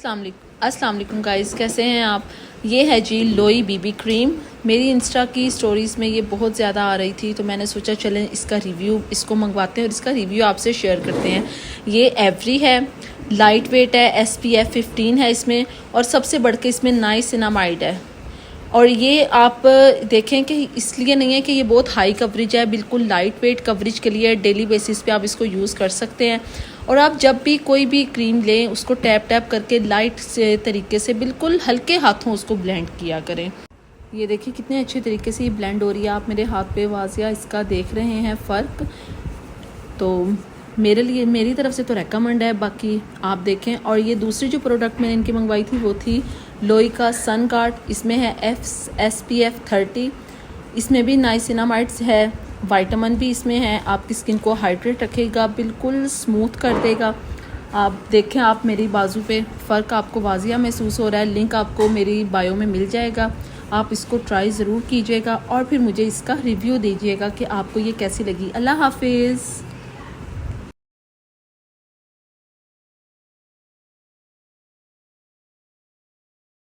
अस्सलाम वालेकुम गाइस, कैसे हैं आप। ये है जी लोई बीबी क्रीम। मेरी इंस्टा की स्टोरीज़ में ये बहुत ज़्यादा आ रही थी, तो मैंने सोचा चलें इसका रिव्यू इसको मंगवाते हैं और इसका रिव्यू आपसे शेयर करते हैं। ये एवरी है, लाइट वेट है, SPF 15 है इसमें, और सबसे बढ़ के इसमें नाइसिनामाइड है। और ये आप देखें कि इसलिए नहीं है कि ये बहुत हाई कवरेज है, बिल्कुल लाइट वेट कवरेज के लिए डेली बेसिस पे आप इसको यूज़ कर सकते हैं। और आप जब भी कोई भी क्रीम लें उसको टैप टैप करके लाइट से तरीके से बिल्कुल हल्के हाथों उसको ब्लेंड किया करें। ये देखिए कितने अच्छे तरीके से ये ब्लेंड हो रही है। आप मेरे हाथ पे वाजिया इसका देख रहे हैं फ़र्क। तो मेरी तरफ से तो रेकमेंड है, बाकी आप देखें। और ये दूसरी जो प्रोडक्ट मैंने इनकी मंगवाई थी वो थी लोई का सन गार्ड। इसमें है SPF 30। इसमें भी नाइसिनामाइड्स है, विटामिन भी इसमें है, आपकी स्किन को हाइड्रेट रखेगा, बिल्कुल स्मूथ कर देगा। आप देखें, आप मेरी बाजू पे फ़र्क आपको वाजिया महसूस हो रहा है। लिंक आपको मेरी बायो में मिल जाएगा, आप इसको ट्राई ज़रूर कीजिएगा और फिर मुझे इसका रिव्यू दीजिएगा कि आपको ये कैसी लगी। अल्लाह हाफिज़।